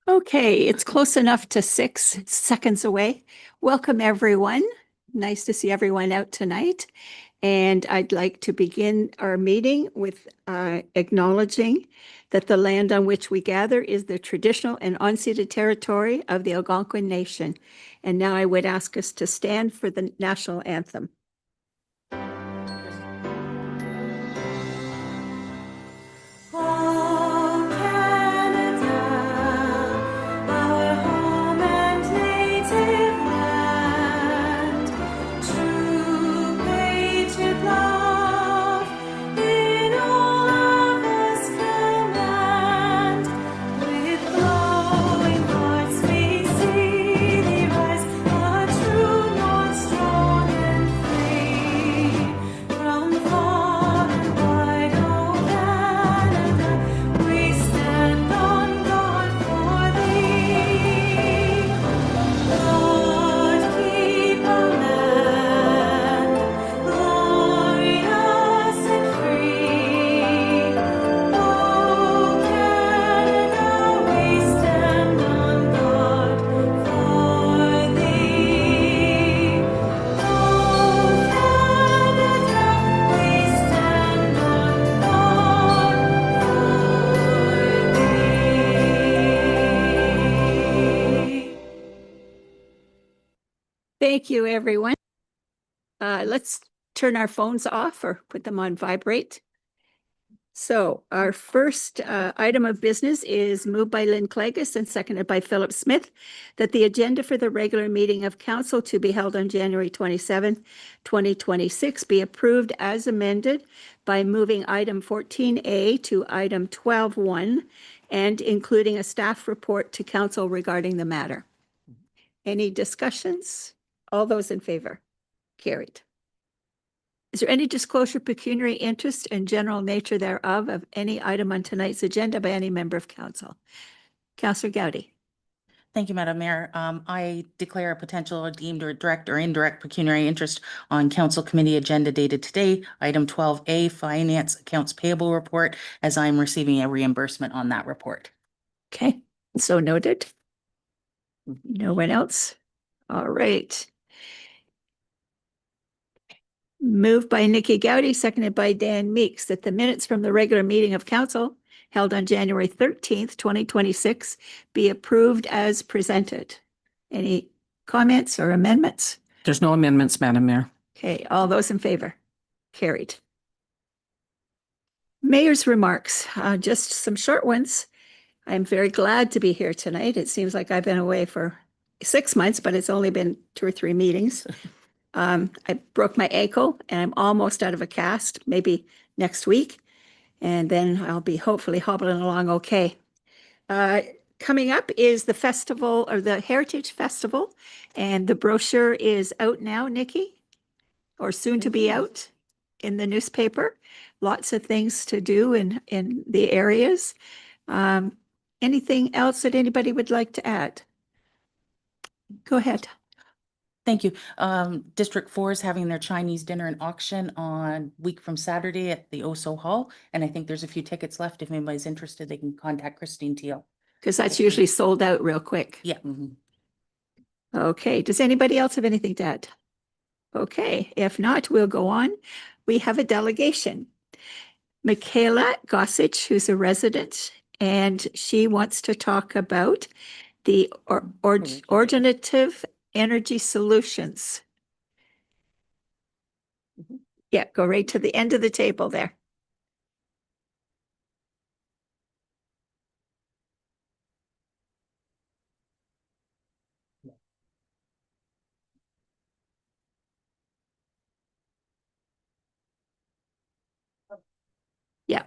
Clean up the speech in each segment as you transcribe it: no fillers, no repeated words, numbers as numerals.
Okay, it's close enough to 6 seconds away. Welcome, everyone. Nice to see everyone out tonight. And I'd like to begin our meeting with acknowledging that the land on which we gather is the traditional and unceded territory of the Algonquin Nation. And now I would ask us to stand for the national anthem. Thank you, everyone. Let's turn our phones off or put them on vibrate. So our first item of business is moved by Lynn Clagus and seconded by Philip Smith that the agenda for the regular meeting of council to be held on January 27th, 2026 be approved as amended by moving item 14A to item 12.1 and including a staff report to council regarding the matter. Any discussions? All those in favor? Carried. Is there any disclosure, pecuniary interest, and general nature thereof of any item on tonight's agenda by any member of council? Councillor Gowdy. Thank you, Madam Mayor. I declare a potential or deemed or direct or indirect pecuniary interest on council committee agenda dated today, item 12A, finance accounts payable report, as I'm receiving a reimbursement on that report. Okay, so noted. No one else? All right. Moved by Nikki Gowdy, seconded by Dan Meeks, that the minutes from the regular meeting of council held on January 13th, 2026 be approved as presented. Any comments or amendments? There's no amendments, Madam Mayor. Okay, all those in favor? Carried. Mayor's remarks, just some short ones. I'm very glad to be here tonight. It seems like I've been away for 6 months, but it's only been 2 or 3 meetings. I broke my ankle and I'm almost out of a cast, maybe next week. And then I'll be hopefully hobbling along okay. Coming up is the festival or the Heritage Festival. And the brochure is out now, Nikki, or soon to be out in the newspaper. Lots of things to do in the areas. Anything else that anybody would like to add? Go ahead. Thank you. District 4 is having their Chinese dinner and auction on week from Saturday at the Oso Hall. And I think there's a few tickets left. If anybody's interested, they can contact Christine Teal. Because that's usually sold out real quick. Yeah. Okay. Does anybody else have anything to add? Okay. If not, we'll go on. We have a delegation. Michaela Gossage, who's a resident, and she wants to talk about the originative energy solutions. Yeah, go right to the end of the table there. Yeah.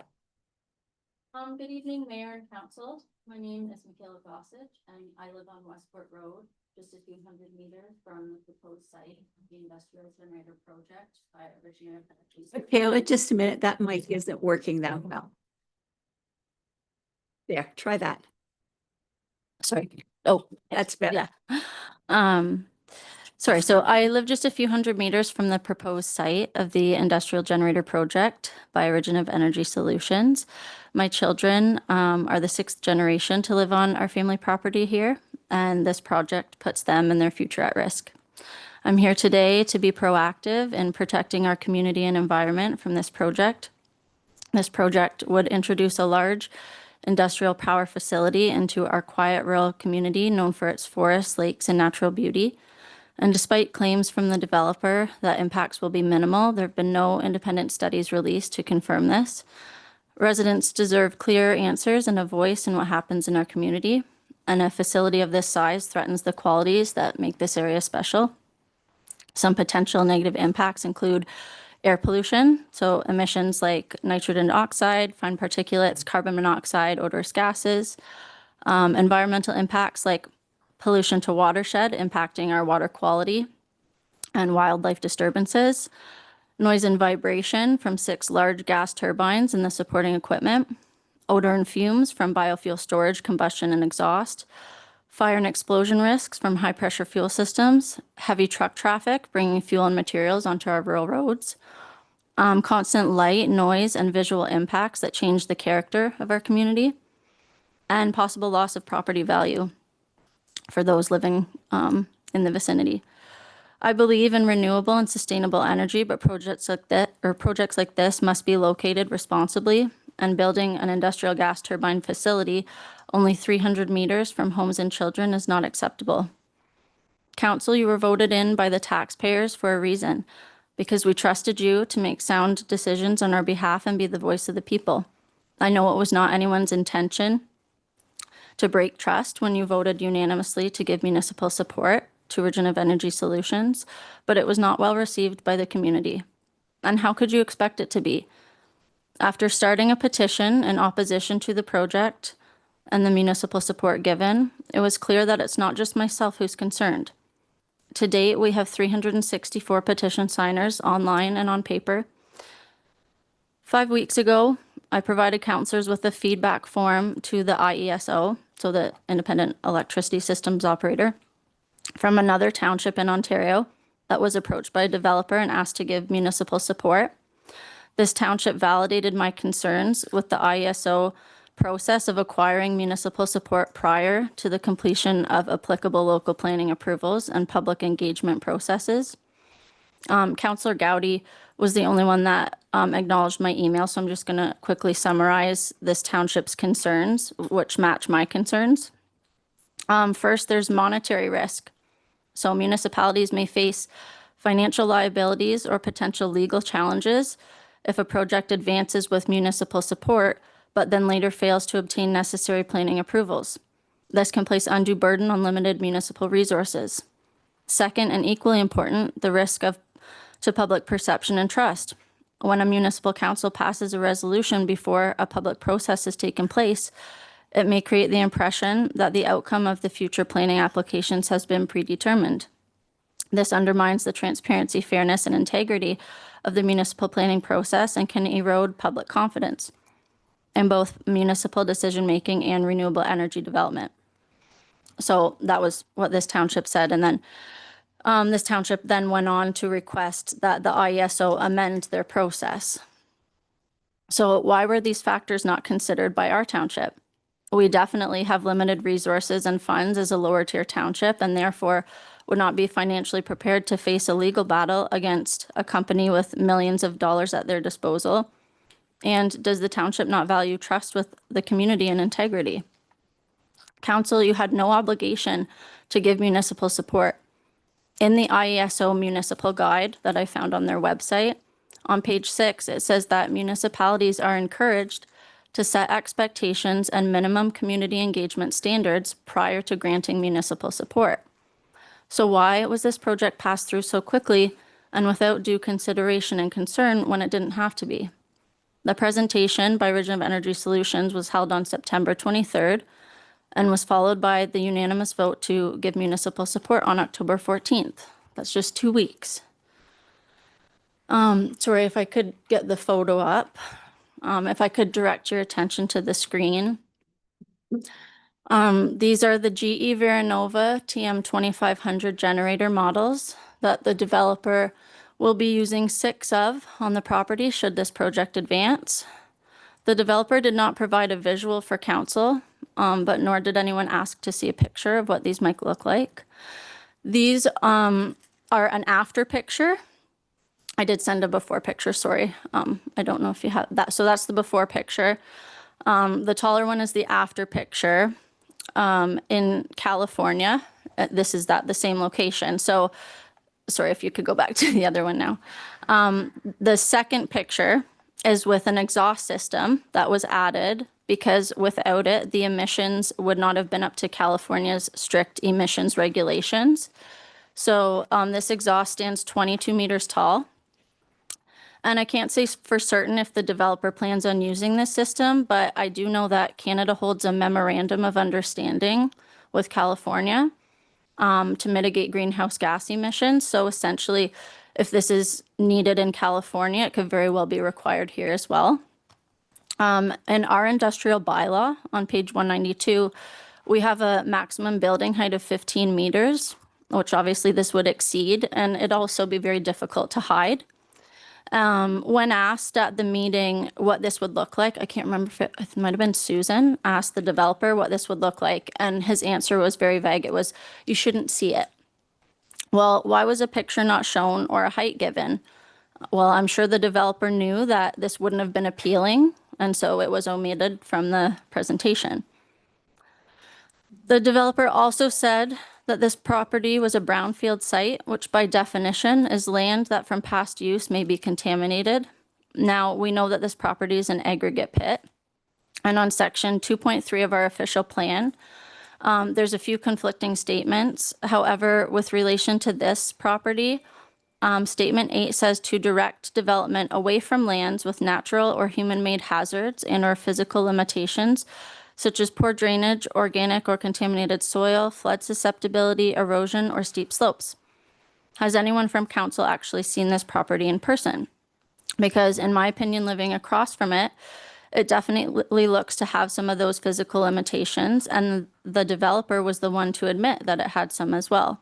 Good evening, Mayor and Council. My name is Michaela Gossage, and I live on Westport Road, just a few hundred meters from the proposed site of the industrial generator project. I originated. Michaela, just a minute. That mic isn't working that well. There, try that. Sorry. Oh, That's better. Yeah. Sorry, so I live just a few hundred meters from the proposed site of the industrial generator project by Origin of Energy Solutions. My children are the 6th generation to live on our family property here, and this project puts them and their future at risk. I'm here today to be proactive in protecting our community and environment from this project. This project would introduce a large industrial power facility into our quiet rural community known for its forests, lakes, and natural beauty. And despite claims from the developer that impacts will be minimal, there have been no independent studies released to confirm this. Residents deserve clear answers and a voice in what happens in our community. And a facility of this size threatens the qualities that make this area special. Some potential negative impacts include air pollution, so emissions like nitrogen oxide, fine particulates, carbon monoxide, odorous gases, environmental impacts like pollution to watershed impacting our water quality and wildlife disturbances, noise and vibration from 6 large gas turbines and the supporting equipment, odor and fumes from biofuel storage, combustion, and exhaust, fire and explosion risks from high-pressure fuel systems, heavy truck traffic bringing fuel and materials onto our rural roads, constant light, noise, and visual impacts that change the character of our community, and possible loss of property value for those living in the vicinity. I believe in renewable and sustainable energy, but projects like this must be located responsibly, and building an industrial gas turbine facility only 300 meters from homes and children is not acceptable. Council, you were voted in by the taxpayers for a reason, because we trusted you to make sound decisions on our behalf and be the voice of the people. I know it was not anyone's intention to break trust when you voted unanimously to give municipal support to Origin of Energy Solutions, but it was not well received by the community. And how could you expect it to be? After starting a petition in opposition to the project and the municipal support given, it was clear that it's not just myself who's concerned. To date, we have 364 petition signers online and on paper. 5 weeks ago, I provided councillors with a feedback form to the IESO, so the Independent Electricity Systems Operator, from another township in Ontario that was approached by a developer and asked to give municipal support. This township validated my concerns with the IESO process of acquiring municipal support prior to the completion of applicable local planning approvals and public engagement processes. Councillor Gowdy was the only one that acknowledged my email, so I'm just going to quickly summarize this township's concerns, which match my concerns. First, there's monetary risk. So municipalities may face financial liabilities or potential legal challenges if a project advances with municipal support, but then later fails to obtain necessary planning approvals. This can place undue burden on limited municipal resources. Second, and equally important, the risk to public perception and trust. When a municipal council passes a resolution before a public process has taken place, it may create the impression that the outcome of the future planning applications has been predetermined. This undermines the transparency, fairness, and integrity of the municipal planning process and can erode public confidence in both municipal decision-making and renewable energy development. So that was what this township said. And then this township then went on to request that the IESO amend their process. So why were these factors not considered by our township? We definitely have limited resources and funds as a lower tier township, and therefore would not be financially prepared to face a legal battle against a company with millions of dollars at their disposal. And does the township not value trust with the community and integrity? Council, you had no obligation to give municipal support. In the IESO municipal guide that I found on their website, on page 6, it says that municipalities are encouraged to set expectations and minimum community engagement standards prior to granting municipal support. So why was this project passed through so quickly and without due consideration and concern when it didn't have to be? The presentation by Origin of Energy Solutions was held on September 23rd and was followed by the unanimous vote to give municipal support on October 14th. That's just 2 weeks. Sorry, if I could get the photo up. If I could direct your attention to the screen. These are the GE Veranova TM2500 generator models that the developer will be using 6 of on the property should this project advance. The developer did not provide a visual for council, but nor did anyone ask to see a picture of what these might look like. These are an after picture. I did send a before picture, sorry. I don't know if you have that. So that's the before picture. The taller one is the after picture in California. This is the same location. So sorry if you could go back to the other one now. The second picture is with an exhaust system that was added because without it, the emissions would not have been up to California's strict emissions regulations. So this exhaust stands 22 meters tall. And I can't say for certain if the developer plans on using this system, but I do know that Canada holds a memorandum of understanding with California to mitigate greenhouse gas emissions. So essentially, if this is needed in California, it could very well be required here as well. In our industrial bylaw on page 192, we have a maximum building height of 15 meters, which obviously this would exceed, and it'd also be very difficult to hide. When asked at the meeting what this would look like, I can't remember if it might have been Susan, asked the developer what this would look like, and his answer was very vague. It was, you shouldn't see it. Well, why was a picture not shown or a height given? Well, I'm sure the developer knew that this wouldn't have been appealing, and so it was omitted from the presentation. The developer also said that this property was a brownfield site, which by definition is land that from past use may be contaminated. Now, we know that this property is an aggregate pit. And on section 2.3 of our official plan, there's a few conflicting statements. However, with relation to this property, statement 8 says to direct development away from lands with natural or human-made hazards and or physical limitations, such as poor drainage, organic or contaminated soil, flood susceptibility, erosion, or steep slopes. Has anyone from council actually seen this property in person? Because in my opinion, living across from it, it definitely looks to have some of those physical limitations, and the developer was the one to admit that it had some as well.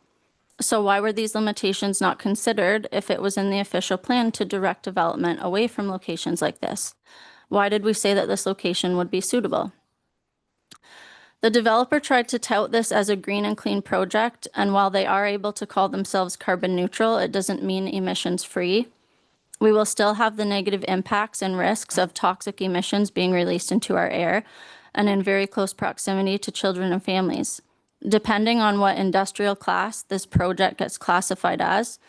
So why were these limitations not considered if it was in the official plan to direct development away from locations like this? Why did we say that this location would be suitable? The developer tried to tout this as a green and clean project, and while they are able to call themselves carbon neutral, it doesn't mean emissions free. We will still have the negative impacts and risks of toxic emissions being released into our air and in very close proximity to children and families. Depending on what industrial class this project gets classified as,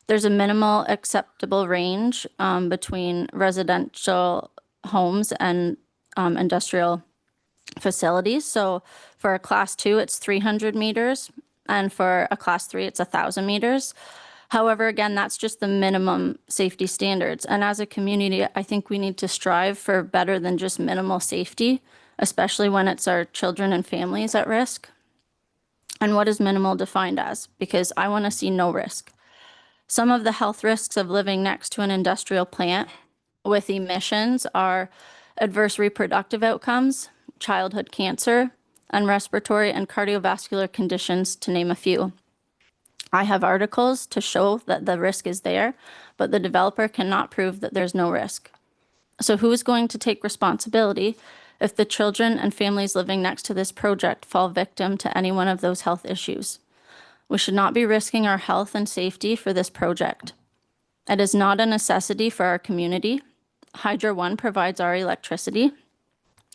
there's a minimal acceptable range between residential homes and industrial facilities. So for a class 2, it's 300 meters, and for a class 3, it's 1,000 meters. However, again, that's just the minimum safety standards. And as a community, I think we need to strive for better than just minimal safety, especially when it's our children and families at risk. And what is minimal defined as? Because I want to see no risk. Some of the health risks of living next to an industrial plant with emissions are adverse reproductive outcomes, childhood cancer, and respiratory and cardiovascular conditions, to name a few. I have articles to show that the risk is there, but the developer cannot prove that there's no risk. So who is going to take responsibility if the children and families living next to this project fall victim to any one of those health issues? We should not be risking our health and safety for this project. It is not a necessity for our community. Hydro One provides our electricity.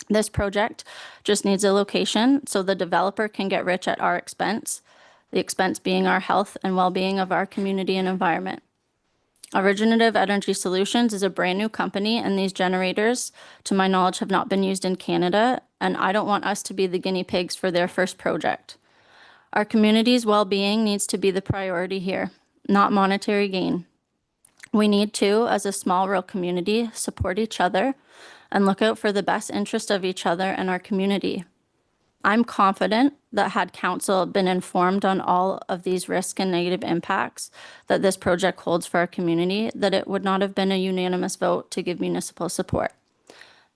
This project just needs a location so the developer can get rich at our expense, the expense being our health and well-being of our community and environment. Originative Energy Solutions is a brand new company, and these generators, to my knowledge, have not been used in Canada, and I don't want us to be the guinea pigs for their first project. Our community's well-being needs to be the priority here, not monetary gain. We need to, as a small rural community, support each other and look out for the best interest of each other and our community. I'm confident that had council been informed on all of these risks and negative impacts that this project holds for our community, that it would not have been a unanimous vote to give municipal support.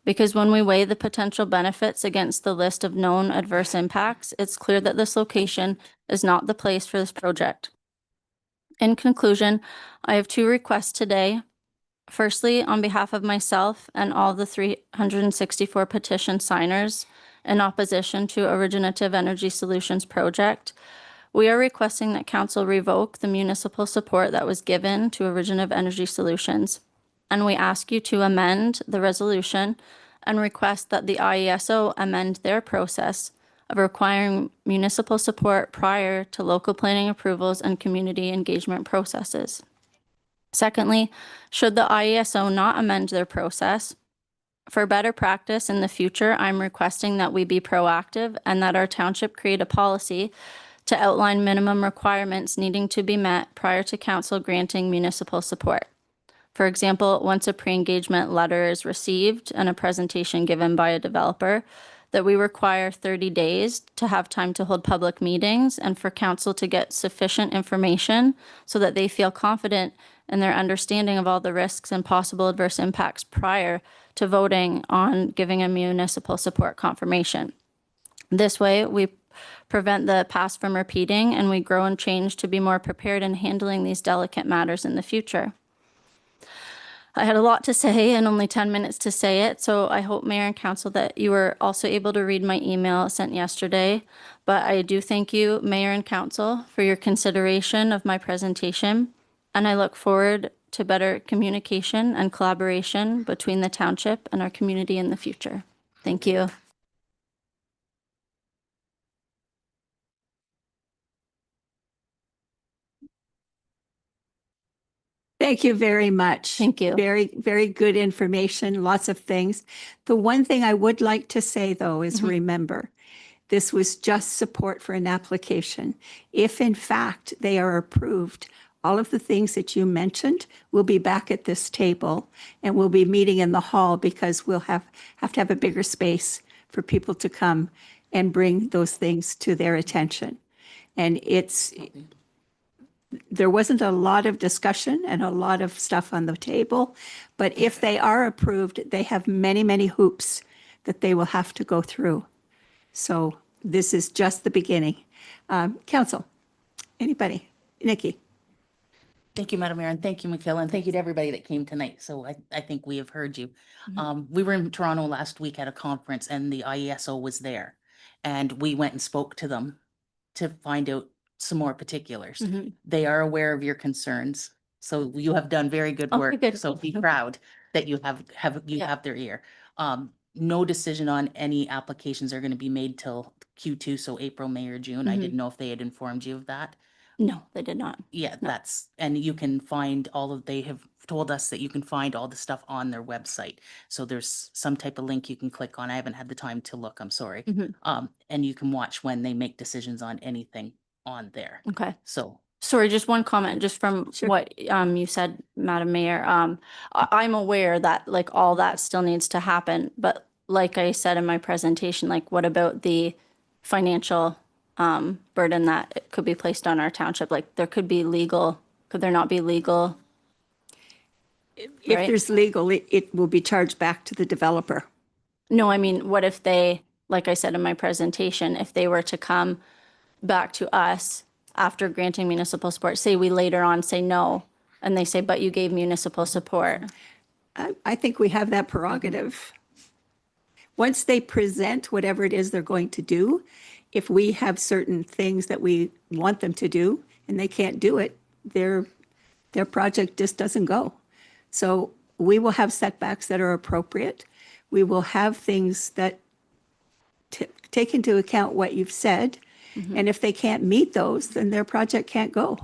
Because when we weigh the potential benefits against the list of known adverse impacts, it's clear that this location is not the place for this project. In conclusion, I have two requests today. Firstly, on behalf of myself and all the 364 petition signers in opposition to Originative Energy Solutions project, we are requesting that council revoke the municipal support that was given to Originative Energy Solutions. And we ask you to amend the resolution and request that the IESO amend their process of requiring municipal support prior to local planning approvals and community engagement processes. Secondly, should the IESO not amend their process, for better practice in the future, I'm requesting that we be proactive and that our township create a policy to outline minimum requirements needing to be met prior to council granting municipal support. For example, once a pre-engagement letter is received and a presentation given by a developer, that we require 30 days to have time to hold public meetings and for council to get sufficient information so that they feel confident in their understanding of all the risks and possible adverse impacts prior to voting on giving a municipal support confirmation. This way, we prevent the past from repeating and we grow and change to be more prepared in handling these delicate matters in the future. I had a lot to say and only 10 minutes to say it, so I hope Mayor and Council that you were also able to read my email sent yesterday. But I do thank you, Mayor and Council, for your consideration of my presentation, and I look forward to better communication and collaboration between the township and our community in the future. Thank you. Thank you very much. Thank you. Very, very good information, lots of things. The one thing I would like to say, though, is remember, this was just support for an application. If in fact they are approved, all of the things that you mentioned will be back at this table and we'll be meeting in the hall because we'll have to have a bigger space for people to come and bring those things to their attention. And there wasn't a lot of discussion and a lot of stuff on the table, but if they are approved, they have many, many hoops that they will have to go through. So this is just the beginning. Council, anybody? Nikki? Thank you, Madam Mayor, and thank you, Michaela, and thank you to everybody that came tonight. So I think we have heard you. We were in Toronto last week at a conference and the IESO was there. And we went and spoke to them to find out some more particulars. They are aware of your concerns. So you have done very good Okay, work. good. So be proud that you have their ear. No decision on any applications are going to be made till Q2, so April, May, or June. I didn't know if they had informed you of that. No, they did not. Yeah, No. and you can find they have told us that you can find all the stuff on their website. So there's some type of link you can click on. I haven't had the time to look, I'm sorry. And you can watch when they make decisions on anything on there. Okay. So, Sorry, just one comment, just from Sure. what you said, Madam Mayor. I'm aware that like all that still needs to happen, but like I said in my presentation, like what about the financial burden that it could be placed on our township? Like there could there not be legal? If Right. there's legal, it will be charged back to the developer. No, I mean, what if they, like I said in my presentation, if they were to come back to us after granting municipal support, say we later on say no, and they say, but you gave municipal support. I think we have that prerogative. Once they present whatever it is they're going to do, if we have certain things that we want them to do and they can't do it, their project just doesn't go. So we will have setbacks that are appropriate. We will have things that take into account what you've said. And if they can't meet those, then their project can't go.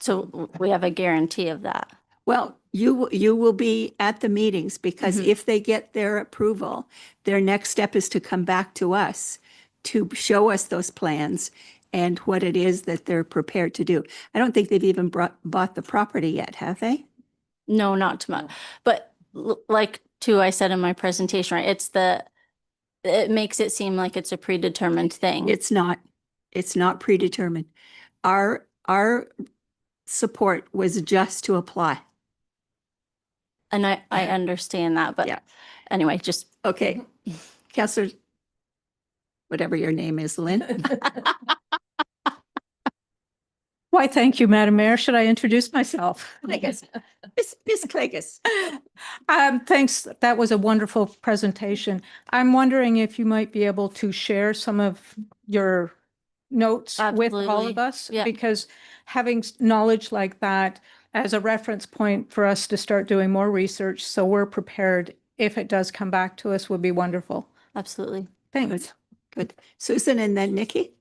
So we have a guarantee of that. Well, you will be at the meetings because if they get their approval, their next step is to come back to us to show us those plans and what it is that they're prepared to do. I don't think they've even bought the property yet, have they? No, not too much. But like too, I said in my presentation, right, it makes it seem like it's a predetermined thing. It's not. It's not predetermined. Our support was just to apply. And I understand that, but Yeah. anyway, just Okay. Counselor, whatever your name is, Lynn. Why, thank you, Madam Mayor. Should I introduce myself? Clagus. Miss Clagus. Thanks. That was a wonderful presentation. I'm wondering if you might be able to share some of your notes with all Absolutely. of us? Yeah. Because having knowledge like that as a reference point for us to start doing more research, so we're prepared if it does come back to us, would be wonderful. absolutely. Thanks. Good. Susan and then Nikki.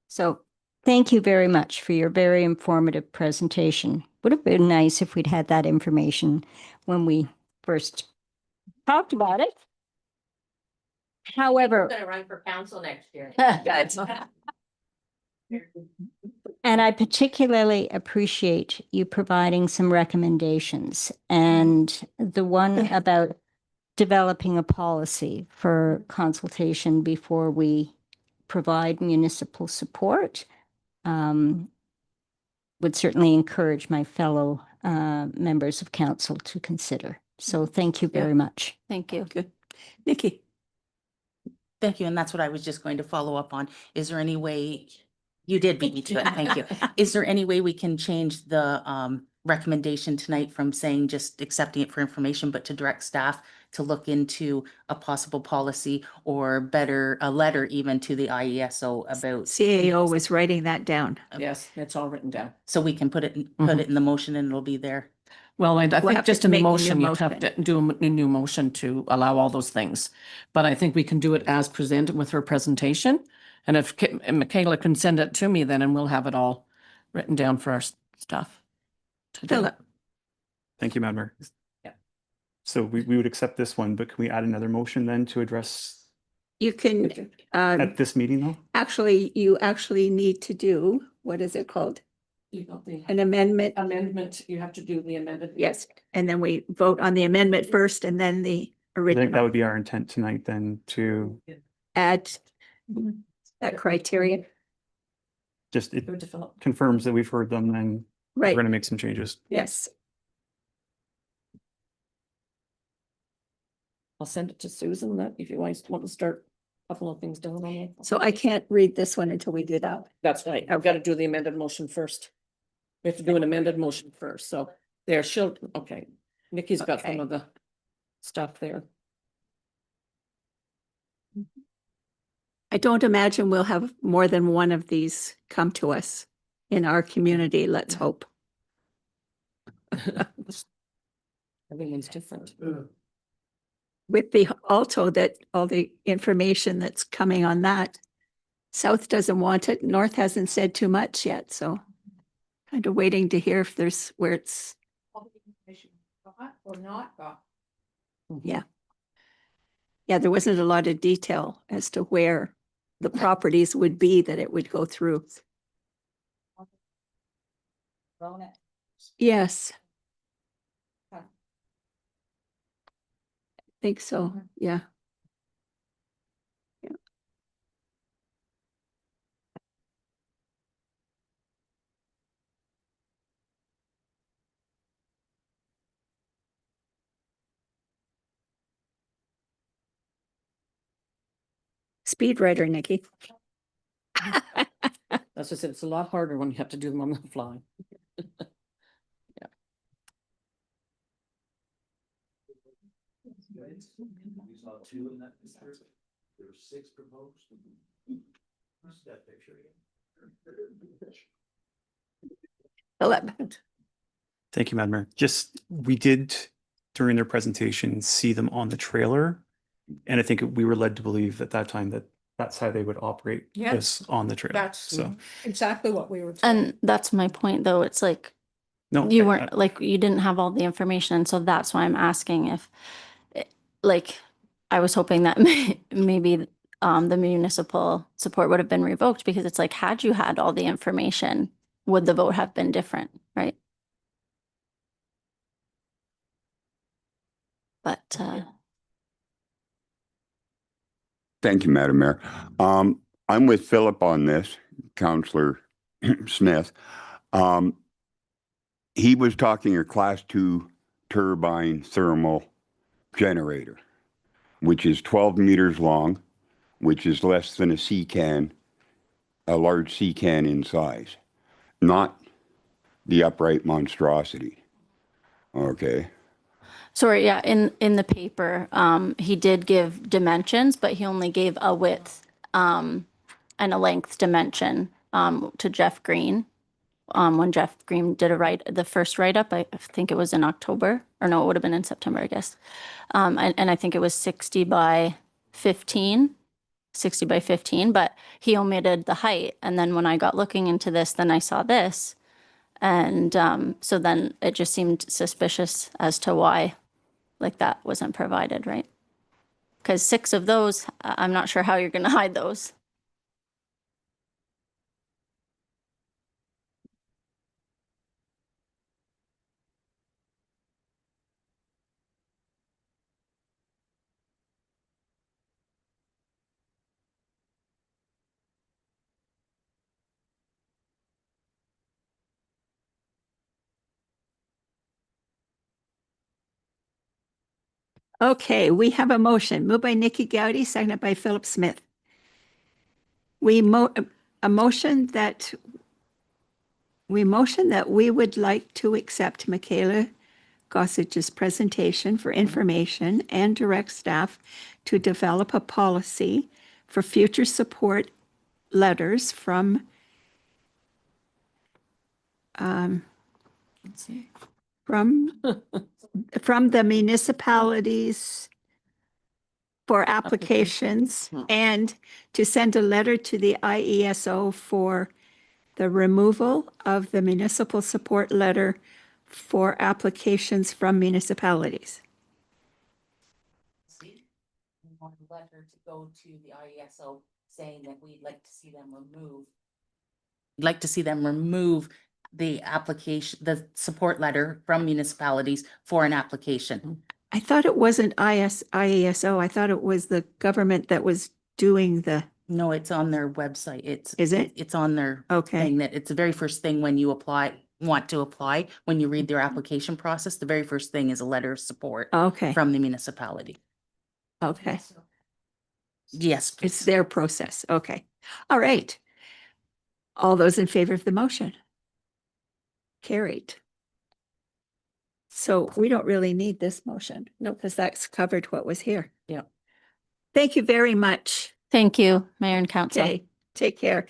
So thank you very much for your very informative presentation. Would have been nice if we'd had that information when we first talked about it. However, Gonna run for council next year. and I particularly appreciate you providing some recommendations, and the one about developing a policy for consultation before we provide municipal support would certainly encourage my fellow members of council to consider. So thank you very much. Thank you. Good. Nikki. Thank you. And that's what I was just going to follow up on. Is there any way, you did beat me to it. Thank you. Is there any way we can change the recommendation tonight from saying just accepting it for information, but to direct staff to look into a possible policy or better, a letter even to the IESO about, CAO was writing that down. Yes, it's all written down. so we can put it in the motion and it'll be there. Well, I We'll think have to just in the make a new motion, you have motion. to do a new motion to allow all those things. But I think we can do it as presented with her presentation. And if Michaela can send it to me then, and we'll have it all written down for our stuff. to do. Philip. Thank you, Madam Mayor. Yeah. So we would accept this one, but can we add another motion then to address You can, at this meeting though? you actually need to do, what is it called? You got the An amendment. amendment, you have to do the amended. Yes. And then we vote on the amendment first and then the I think that original. would be our intent tonight then to Add that criteria. just, it Good to Philip. confirms that we've heard them and we're Right. going to make some changes. Yes. I'll send it to Susan that if you want to start a couple of things down on it. So I can't read this one until we do that. That's right. I've got to do the amended motion first. We have to do an amended motion first. So there, she'll, okay. Nikki's got some Okay. of the stuff there. I don't imagine we'll have more than one of these come to us in our community. Let's hope. Everyone's different. With the, also that all the information that's coming on that. South doesn't want it. North hasn't said too much yet, so kind of waiting to hear if there's where it's, Or not got. yeah. Yeah, there wasn't a lot of detail as to where the properties would be that it would go through. Yes. Okay. Think so, yeah. Yeah. Speed writer, Nikki. That's just, it's a lot harder when you have to do them on the fly. We saw two in that picture. There were 6 proposed. What's that picture again? Philip. Thank you, Madam Mayor. Just, we did during their presentation, see them on the trailer. And I think we were led to believe at that time that that's how they would operate Yeah. this on the trailer. That's So, exactly what we were. And that's my point, though. It's like, no. you weren't, like, you didn't have all the information. And so that's why I'm asking if, like, I was hoping that maybe the municipal support would have been revoked, because it's like, had you had all the information, would the vote have been different, right? But Thank you, Madam Mayor. I'm with Philip on this, Counselor Smith. he was talking a class 2 turbine thermal generator, which is 12 meters long, which is less than a sea can, a large sea can in size, not the upright monstrosity. Okay. Sorry, yeah, in the paper, he did give dimensions, but he only gave a width, and a length dimension, to Jeff Green. When Jeff Green did the first write-up, I think it was in October, or no, it would have been in September, I guess. And I think it was 60 by 15, but he omitted the height. And then when I got looking into this, then I saw this. And, so then it just seemed suspicious as to why, like, that wasn't provided, right? Because 6 of those, I'm not sure how you're going to hide those. Okay, we have a motion moved by Nikki Gowdy, seconded by Philip Smith. A motion that we would like to accept Michaela Gossage's presentation for information and direct staff to develop a policy for future support letters from the municipalities for applications and to send a letter to the IESO for the removal of the municipal support letter for applications from municipalities. We want a letter to go to the IESO saying that we'd like to see them remove. We'd like to see them remove the application, the support letter from municipalities for an application. I thought it wasn't IESO. I thought it was the government that was doing the, No, it's on their website. Is it? It's on their Okay. thing that it's the very first thing when you want to apply, when you read their application process, the very first thing is a letter of support Okay, from the municipality. okay. Yes, It's please. their process. Okay. All right. All those in favor of the motion? Carried. So we don't really need this motion. No, because that's covered what was here. Yeah. Thank you very much. Thank you, Mayor and Council. Okay, take care.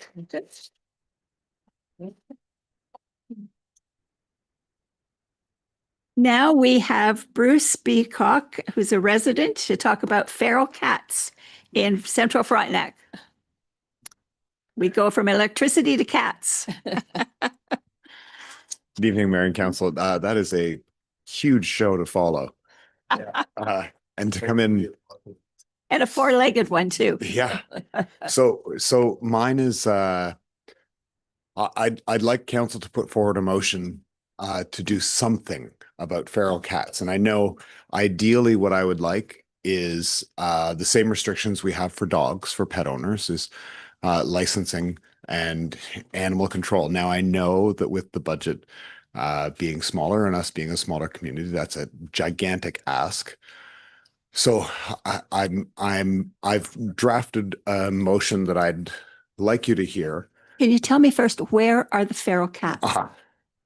Now we have Bruce Beacock, who's a resident, to talk about feral cats in Central Frontenac. We go from electricity to cats. Good evening, Mayor and Council. That is a huge show to follow. And to come in, And a 4-legged one too. yeah. So mine is, I'd like council to put forward a motion to do something about feral cats. And I know ideally what I would like is the same restrictions we have for dogs, for pet owners, is licensing and animal control. Now, I know that with the budget being smaller and us being a smaller community, that's a gigantic ask. So I've drafted a motion that I'd like you to hear. Can you tell me first, where are the feral cats?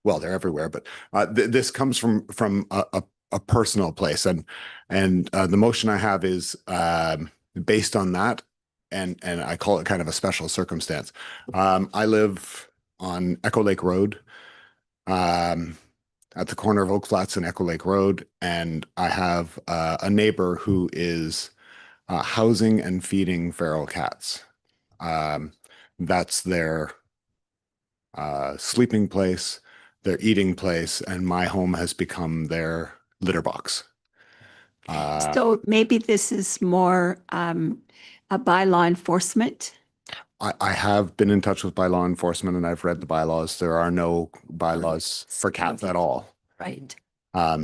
Well, they're everywhere, but this comes from a personal place, and the motion I have is based on that, and I call it kind of a special circumstance. I live on Echo Lake Road, at the corner of Oak Flats and Echo Lake Road, and I have a neighbor who is housing and feeding feral cats. That's their sleeping place, their eating place, and my home has become their litter box. So maybe this is more a bylaw enforcement. I have been in touch with law enforcement and I've read the bylaws. There are no bylaws for cats at all. Right.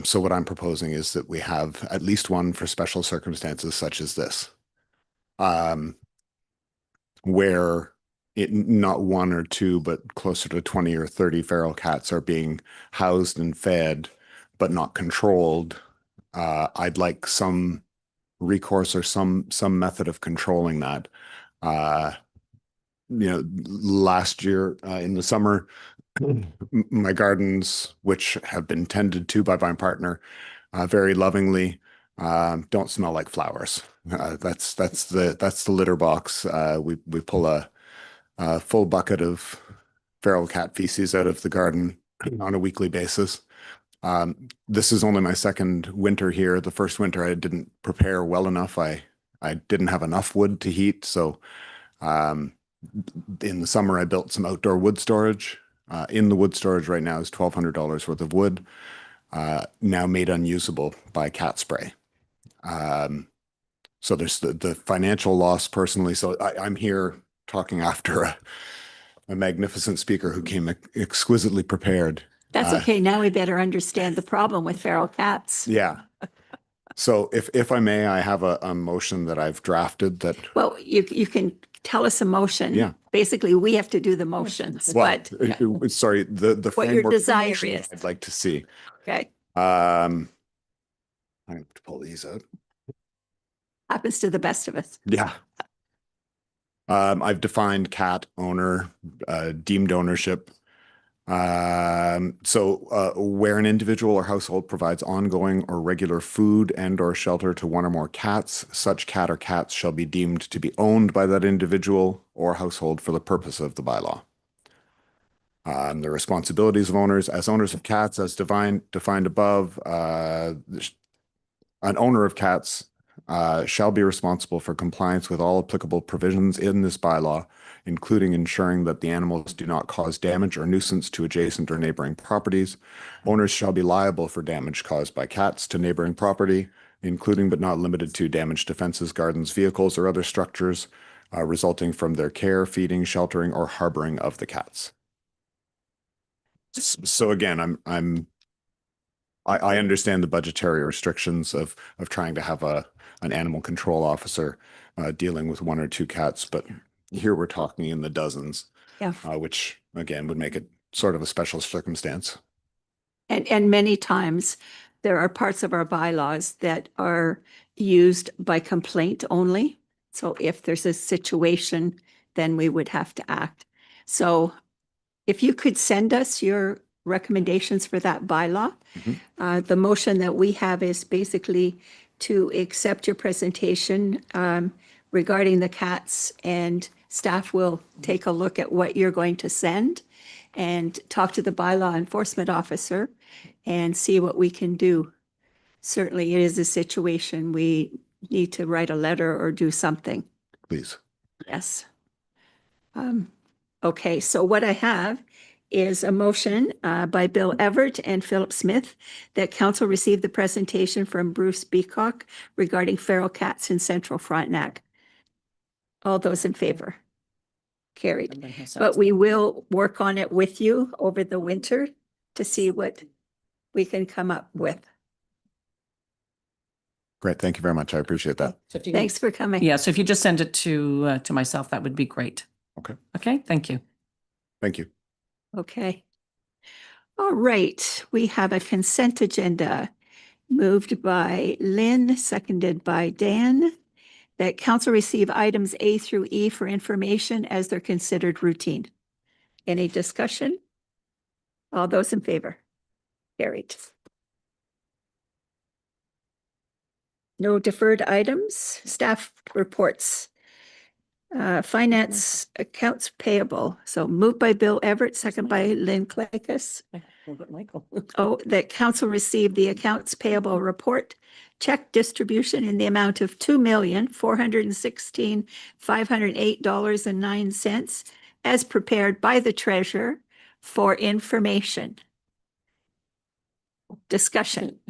So what I'm proposing is that we have at least one for special circumstances such as this, where not one or two, but closer to 20 or 30 feral cats are being housed and fed, but not controlled. I'd like some recourse or some method of controlling that. Last year in the summer, my gardens, which have been tended to by my partner very lovingly, don't smell like flowers. That's the litter box. We pull a full bucket of feral cat feces out of the garden on a weekly basis. This is only my second winter here. The first winter I didn't prepare well enough. I didn't have enough wood to heat, so in the summer I built some outdoor wood storage. In the wood storage right now is $1,200 worth of wood, now made unusable by cat spray. So there's the financial loss personally. So I'm here talking after a magnificent speaker who came exquisitely prepared. That's okay. Now we better understand the problem with feral cats. Yeah. So if I may, I have a motion that I've drafted that. Well, you can tell us a motion. Yeah. Basically, we have to do the motions, Well, but sorry, the what your framework desire motion is. I'd like to see. Okay. I have to pull these out. Happens to the best of us. Yeah. I've defined cat owner, deemed ownership. So where an individual or household provides ongoing or regular food and or shelter to one or more cats, such cat or cats shall be deemed to be owned by that individual or household for the purpose of the bylaw. The responsibilities of owners as owners of cats as defined above, an owner of cats shall be responsible for compliance with all applicable provisions in this bylaw, including ensuring that the animals do not cause damage or nuisance to adjacent or neighboring properties. Owners shall be liable for damage caused by cats to neighboring property, including but not limited to damage to fences, gardens, vehicles, or other structures resulting from their care, feeding, sheltering, or harboring of the cats. So again, I understand the budgetary restrictions of trying to have an animal control officer dealing with one or two cats, but here we're talking in the dozens, Yeah. Which again would make it sort of a special circumstance. And many times there are parts of our bylaws that are used by complaint only. So if there's a situation, then we would have to act. So if you could send us your recommendations for that bylaw. The motion that we have is basically to accept your presentation regarding the cats, and staff will take a look at what you're going to send and talk to the bylaw enforcement officer and see what we can do. Certainly it is a situation we need to write a letter or do something. Please. Yes. Okay, so what I have is a motion by Bill Everett and Philip Smith that council receive the presentation from Bruce Beacock regarding feral cats in Central Frontenac. All those in favor? Carried. But we will work on it with you over the winter to see what we can come up with. Great. Thank you very much. I appreciate that. Thanks for coming. Yeah, so if you just send it to myself, that would be great. Okay. Okay, thank you. Thank you. Okay. All right, we have a consent agenda moved by Lynn, seconded by Dan, that council receive items A through E for information as they're considered routine. Any discussion? All those in favor? Carried. No deferred items, staff reports. Finance accounts payable. So moved by Bill Everett, second by Lynn Clakus. Michael. Oh, that council received the accounts payable report, check distribution in the amount of $2,416,508.09 as prepared by the treasurer for information. Discussion.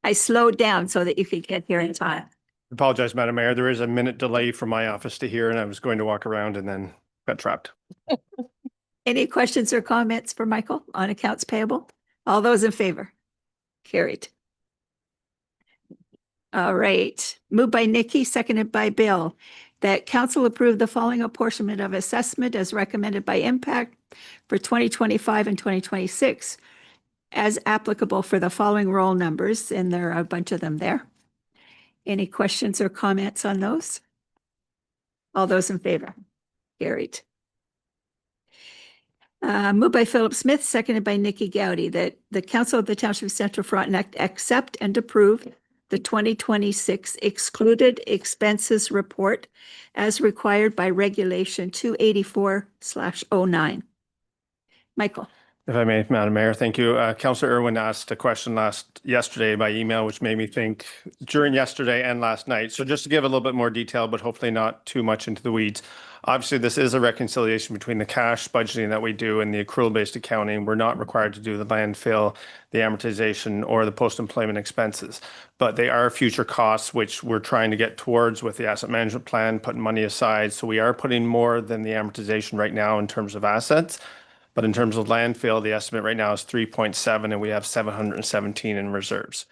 I slowed down so that you could get here in time. Apologize, Madam Mayor. There is a minute delay from my office to here, and I was going to walk around and then got trapped. Any questions or comments for Michael on accounts payable? All those in favor? Carried. All right. Moved by Nikki, seconded by Bill. that council approve the following apportionment of assessment as recommended by impact for 2025 and 2026 as applicable for the following roll numbers, and there are a bunch of them there. Any questions or comments on those? All those in favor? Carried. Moved by Philip Smith, seconded by Nikki Gowdy, that the Council of the Township of Central Frontenac accept and approve the 2026 excluded expenses report as required by Regulation 284/09. Michael. If I may, Madam Mayor, thank you. Councillor Irwin asked a question yesterday by email, which made me think during yesterday and last night. So just to give a little bit more detail, but hopefully not too much into the weeds. Obviously, this is a reconciliation between the cash budgeting that we do and the accrual-based accounting. We're not required to do the landfill, the amortization, or the post-employment expenses, but they are future costs, which we're trying to get towards with the asset management plan, putting money aside. So we are putting more than the amortization right now in terms of assets. But in terms of landfill, the estimate right now is 3.7, and we have 717 in reserves.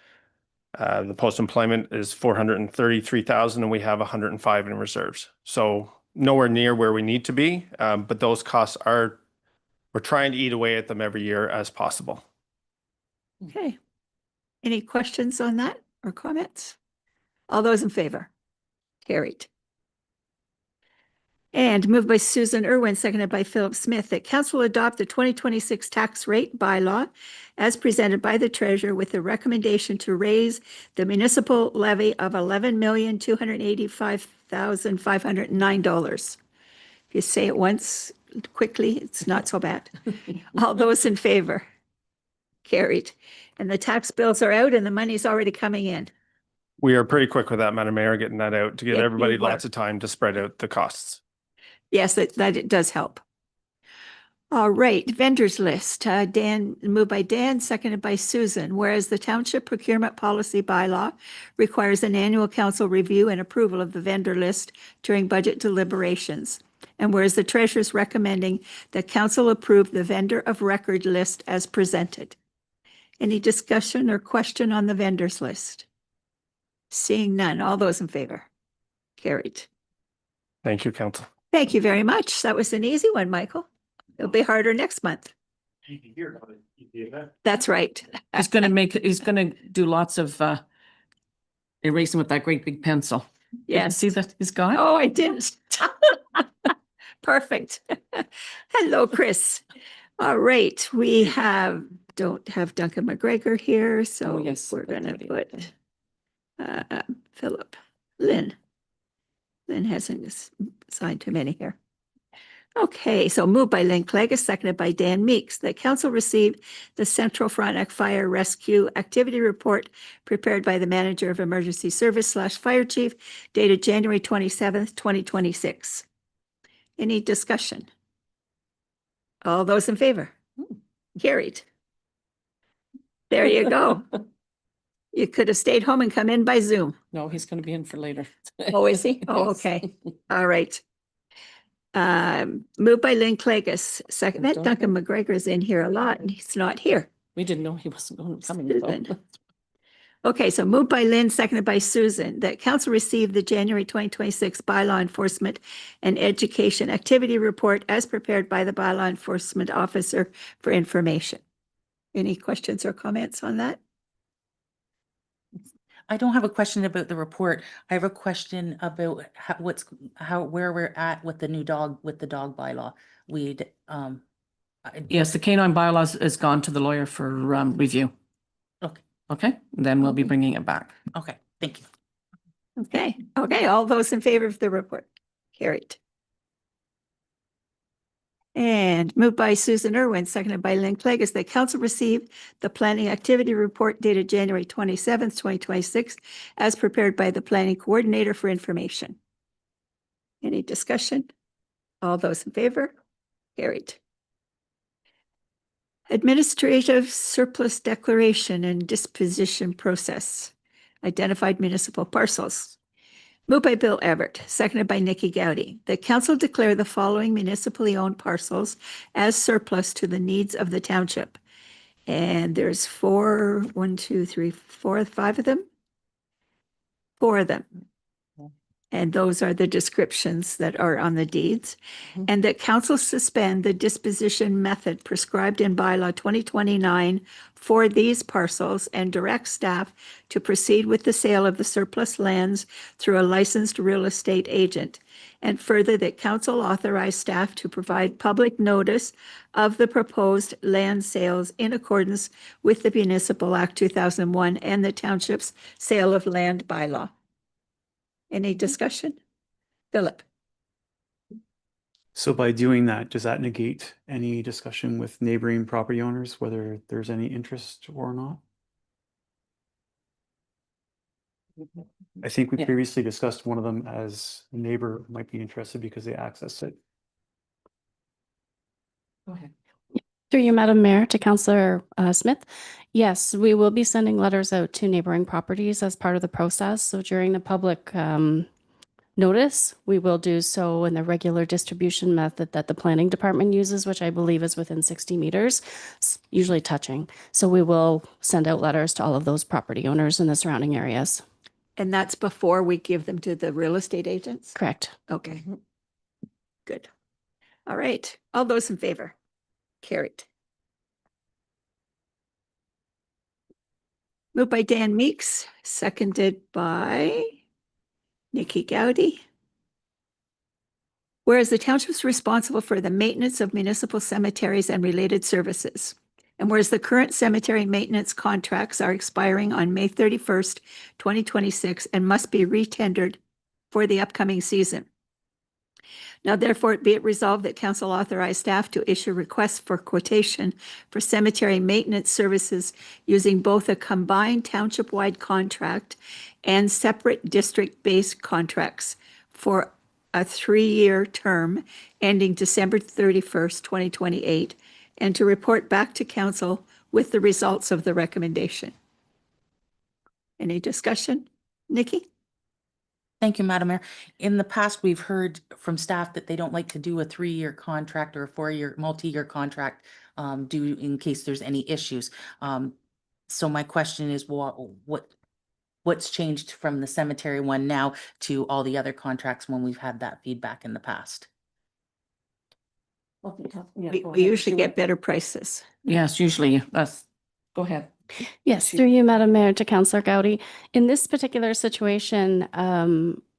The post-employment is 433,000, and we have 105 in reserves. So nowhere near where we need to be, but those costs we're trying to eat away at them every year as possible. Okay. Any questions on that or comments? All those in favor? Carried. And moved by Susan Irwin, seconded by Philip Smith, that council adopt the 2026 tax rate bylaw as presented by the treasurer with the recommendation to raise the municipal levy of $11,285,509. If you say it once quickly, it's not so bad. All those in favor? Carried. And the tax bills are out and the money's already coming in. We are pretty quick with that, Madam Mayor, getting that out to give Yeah, everybody you were. lots of time to spread out the costs. Yes, that it does help. All right, vendors list. Moved by Dan, seconded by Susan. Whereas the Township Procurement Policy Bylaw requires an annual council review and approval of the vendor list during budget deliberations. And whereas the treasurer's recommending that council approve the vendor of record list as presented. Any discussion or question on the vendors list? Seeing none. All those in favor? Carried. Thank you, Council. Thank you very much. That was an easy one, Michael. It'll be harder next month. That's right. He's gonna do lots of erasing with that great big pencil. Yes. See that he's got? Oh, I didn't. Perfect. Hello, Chris. All right, we don't have Duncan McGregor here, so yes, we're that's gonna right. put Philip. Lynn hasn't signed too many here. Okay, so moved by Lynn Clegg, seconded by Dan Meeks, that council receive the Central Frontenac Fire Rescue Activity Report prepared by the Manager of Emergency Service / Fire Chief dated January 27th, 2026. Any discussion? All those in favor? Carried. There you go. You could have stayed home and come in by Zoom. No, he's gonna be in for later. Oh, is he? Oh, Yes. okay. All right. Moved by Lynn Clagus, second. That Duncan McGregor is in here a lot and he's not here. We didn't know he wasn't coming. Susan. So. Okay, so moved by Lynn, seconded by Susan, that council received the January 2026 bylaw enforcement and education activity report as prepared by the bylaw enforcement officer for information. Any questions or comments on that? I don't have a question about the report. I have a question about where we're at with the dog bylaw. Yes, the canine bylaws is gone to the lawyer for review. Okay. Okay, then we'll be bringing it back. Okay, thank you. Okay, all those in favor of the report? Carried. And moved by Susan Irwin, seconded by Lynn Clagus, that council received the planning activity report dated January 27th, 2026, as prepared by the planning coordinator for information. Any discussion? All those in favor? Carried. Administrative surplus declaration and disposition process. Identified municipal parcels. Moved by Bill Everett, seconded by Nikki Gowdy. The council declare the following municipally owned parcels as surplus to the needs of the township. And there's 5 of them. 4 of them. And those are the descriptions that are on the deeds. And that council suspend the disposition method prescribed in bylaw 2029 for these parcels and direct staff to proceed with the sale of the surplus lands through a licensed real estate agent. And further, that council authorize staff to provide public notice of the proposed land sales in accordance with the Municipal Act 2001 and the township's sale of land bylaw. Any discussion? Philip? So by doing that, does that negate any discussion with neighboring property owners, whether there's any interest or not? I think we Yeah. previously discussed one of them as a neighbor might be interested because they access it. Go ahead. Through you, Madam Mayor, to Councillor Smith. Yes, we will be sending letters out to neighboring properties as part of the process. So during the public notice, we will do so in the regular distribution method that the planning department uses, which I believe is within 60 meters, usually touching. So we will send out letters to all of those property owners in the surrounding areas. And that's before we give them to the real estate agents? Correct. Okay. Good. All right. All those in favor? Carried. Moved by Dan Meeks, seconded by Nikki Gowdy. Whereas the township is responsible for the maintenance of municipal cemeteries and related services. And whereas the current cemetery maintenance contracts are expiring on May 31st, 2026 and must be retendered for the upcoming season. Now therefore be it resolved that council authorize staff to issue requests for quotation for cemetery maintenance services using both a combined township-wide contract and separate district-based contracts for a 3-year term ending December 31st, 2028, and to report back to council with the results of the recommendation. Any discussion? Nikki? Thank you, Madam Mayor. In the past, we've heard from staff that they don't like to do a 3-year contract or a 4-year, multi-year contract due in case there's any issues. So my question is, what's changed from the cemetery one now to all the other contracts when we've had that feedback in the past? We usually get better prices. Yes, usually that's, go ahead. Yes, through you, Madam Mayor, to Councillor Gowdy. In this particular situation,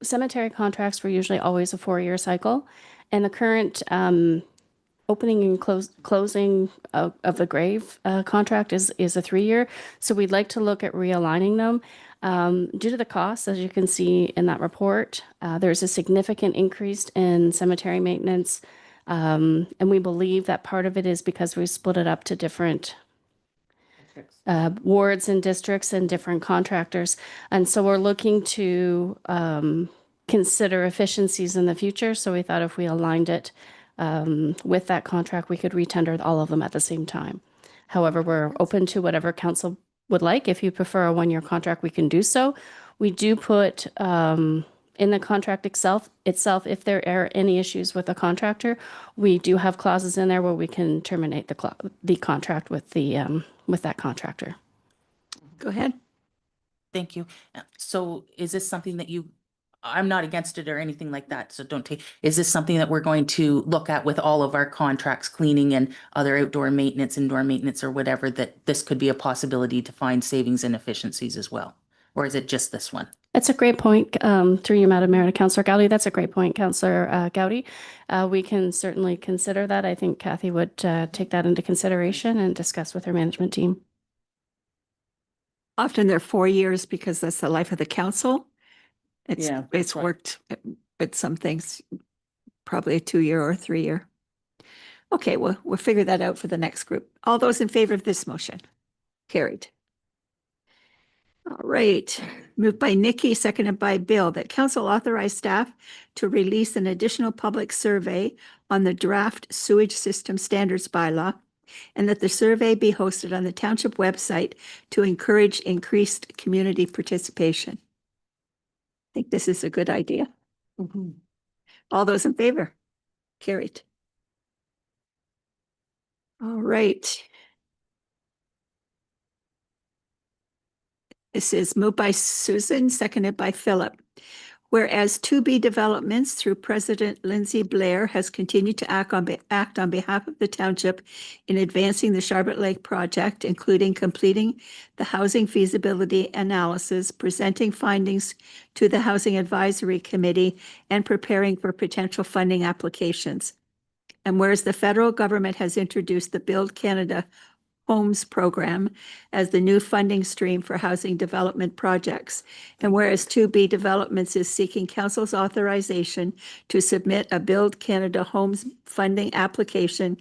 cemetery contracts were usually always a 4-year cycle, and the current opening and closing of the grave contract is a 3-year. So we'd like to look at realigning them. Due to the costs, as you can see in that report, there's a significant increase in cemetery maintenance, and we believe that part of it is because we split it up to different wards and districts and different contractors. And so we're looking to consider efficiencies in the future. So we thought if we aligned it with that contract, we could retender all of them at the same time. However, we're open to whatever council would like. If you prefer a 1-year contract, we can do so. We do put in the contract itself, if there are any issues with the contractor, we do have clauses in there where we can terminate the contract with that contractor. Go ahead. Thank you. So is this something that I'm not against it or anything like that, so is this something that we're going to look at with all of our contracts, cleaning and other outdoor maintenance, indoor maintenance or whatever, that this could be a possibility to find savings and efficiencies as well? Or is it just this one? That's a great point, through you, Madam Mayor, to Councillor Gowdy. That's a great point, Councillor Gowdy. We can certainly consider that. I think Kathy would take that into consideration and discuss with her management team. Often they're 4 years because that's the life of the council. It's right. worked at some things, probably a 2-year or a 3-year. Okay, we'll figure that out for the next group. All those in favor of this motion? Carried. All right, moved by Nikki, seconded by Bill, that council authorize staff to release an additional public survey on the draft sewage system standards bylaw, and that the survey be hosted on the township website to encourage increased community participation. I think this is a good idea. All those in favor? Carried. All right. This is moved by Susan, seconded by Philip. Whereas 2B Developments through President Lindsay Blair has continued to act on behalf of the township in advancing the Charlotte Lake project, including completing the housing feasibility analysis, presenting findings to the Housing Advisory Committee, and preparing for potential funding applications. And whereas the federal government has introduced the Build Canada Homes program as the new funding stream for housing development projects. And whereas 2B Developments is seeking council's authorization to submit a Build Canada Homes funding application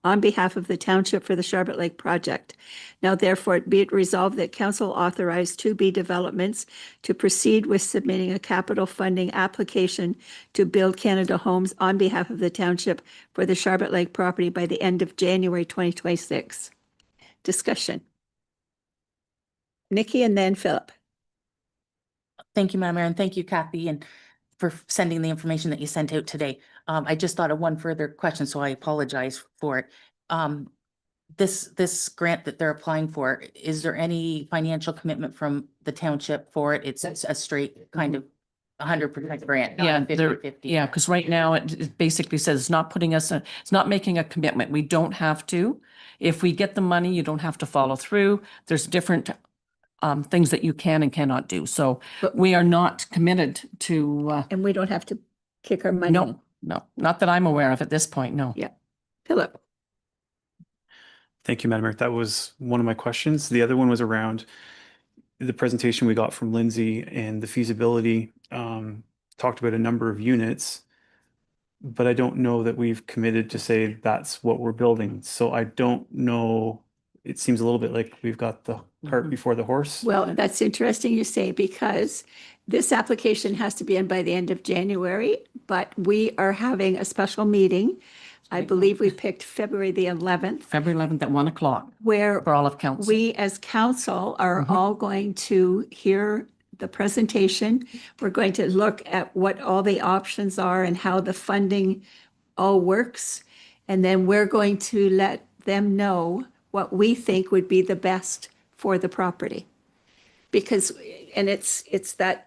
on behalf of the township for the Charlotte Lake project. Now therefore be it resolved that council authorize 2B Developments to proceed with submitting a capital funding application to Build Canada Homes on behalf of the township for the Charlotte Lake property by the end of January 2026. Discussion. Nikki and then Philip. Thank you, Madam Mayor, and thank you, Kathy, and for sending the information that you sent out today. I just thought of one further question, so I apologize for it. This grant that they're applying for, is there any financial commitment from the township for it? It's a straight kind of 100% grant, Yeah, not a there, 50-50. yeah, because right now it basically says it's not putting us, it's not making a commitment. We don't have to. If we get the money, you don't have to follow through. There's different things that you can and cannot do. So But- we are not committed to, And we don't have to kick our money in. no, not that I'm aware of at this point, no. Yeah. Philip. Thank you, Madam Mayor. That was one of my questions. The other one was around the presentation we got from Lindsay and the feasibility, talked about a number of units, but I don't know that we've committed to say that's what we're building. So I don't know. It seems a little bit like we've got the cart before the horse. Well, that's interesting you say, because this application has to be in by the end of January, but we are having a special meeting. I believe we picked February the 11th, February 11th at 1 o'clock where for all of council. we as council are all going to hear the presentation. We're going to look at what all the options are and how the funding all works. And then we're going to let them know what we think would be the best for the property. Because, and it's that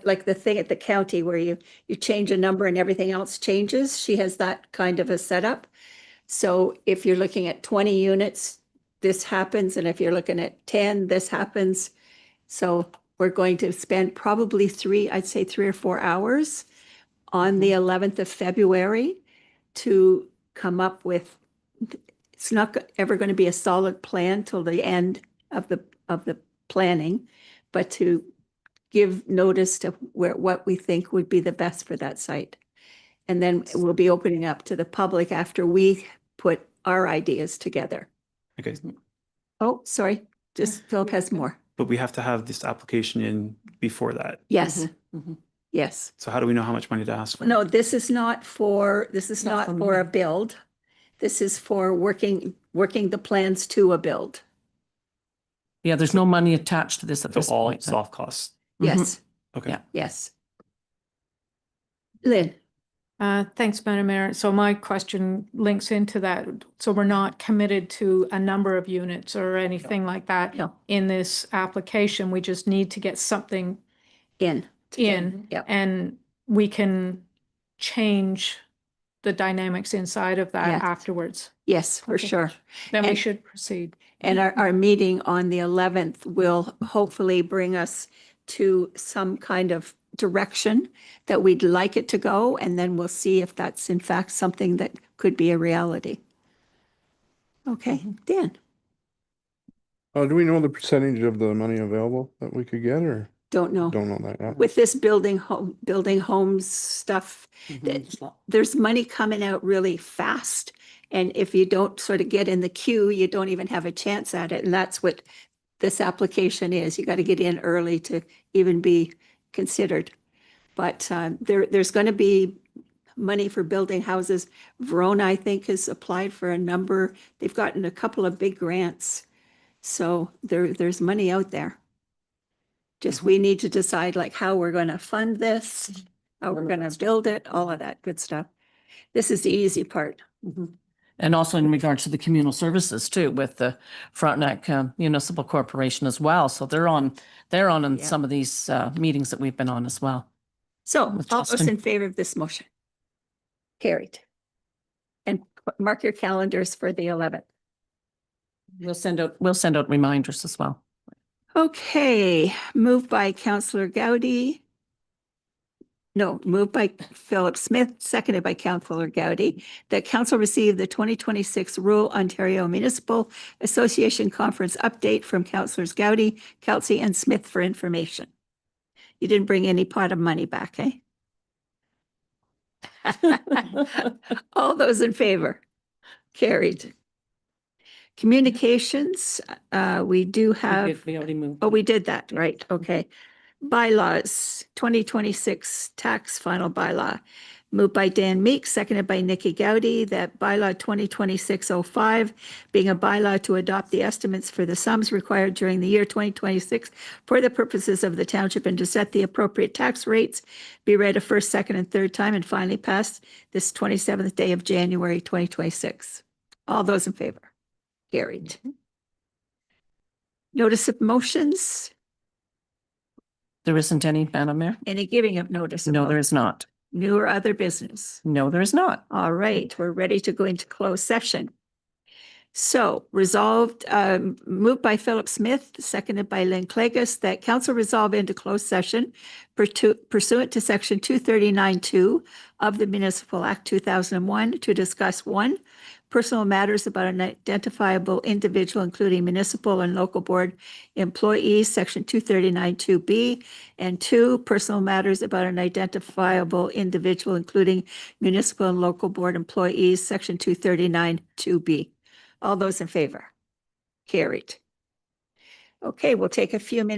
like the thing at the county where you change a number and everything else changes. She has that kind of a setup. So if you're looking at 20 units, this happens. And if you're looking at 10, this happens. So we're going to spend probably I'd say 3 or 4 hours on the 11th of February to come up with, it's not ever going to be a solid plan till the end of the planning, but to give notice to what we think would be the best for that site. And then we'll be opening up to the public after we put our ideas together. Okay. Oh, sorry, just Philip has more. But we have to have this application in before that. Yes, yes. So how do we know how much money to ask for? No, this is not for a build. This is for working the plans to a build. Yeah, there's no money attached to this at So this all point. soft costs. Yes, Okay. Yeah. yes. Lynn. Thanks, Madam Mayor. So my question links into that. So we're not committed to a number of units or anything like that No. in this application. We just need to get something In. Yep. and we can change the dynamics inside of that Yes. afterwards. Yes, for Okay. sure. Then we And- should proceed. And our meeting on the 11th will hopefully bring us to some kind of direction that we'd like it to go. And then we'll see if that's in fact something that could be a reality. Okay, Dan. Do we know the percentage of the money available that we could get, or Don't know. don't know that yet? With this building homes stuff, there's money coming out really fast. And if you don't sort of get in the queue, you don't even have a chance at it. And that's what this application is. You got to get in early to even be considered. But there's going to be money for building houses. Verona, I think, has applied for a number. They've gotten a couple of big grants. So there's money out there. Just we need to decide like how we're going to fund this, how we're going to build it, all of that good stuff. This is the easy part. And also in regards to the communal services too, with the Frontenac Municipal Corporation as well. So they're on Yeah. some of these meetings that we've been on as well. So With all those Justin. in favor of this motion? Carried. And mark your calendars for the 11th. We'll send out reminders as well. Okay, moved by Councillor Gowdy. No, moved by Philip Smith, seconded by Councillor Gowdy, that council receive the 2026 Rural Ontario Municipal Association Conference update from Councillors Gowdy, Kelsey, and Smith for information. You didn't bring any pot of money back, eh? All those in favor? Carried. Communications, we do have. We already moved. Oh, we did that, right, okay. Bylaws, 2026 tax final bylaw. Moved by Dan Meek, seconded by Nikki Gowdy, that bylaw 2026-05, being a bylaw to adopt the estimates for the sums required during the year 2026 for the purposes of the township and to set the appropriate tax rates, be read a first, second, and third time and finally passed this 27th day of January 2026. All those in favor? Carried. Notice of motions, There isn't any, Madam Mayor? any giving of notice? of No, there motion? is not. New or other business? No, there is not. All right, we're ready to go into closed session. So resolved, moved by Philip Smith, seconded by Lynn Clegus, that council resolve into closed session pursuant to section 239(2) of the Municipal Act 2001 to discuss one, personal matters about an identifiable individual, including municipal and local board employees, section 239(2)B, and two, personal matters about an identifiable individual, including municipal and local board employees, section 239(2)B. All those in favor? Carried. Okay, we'll take a few minutes.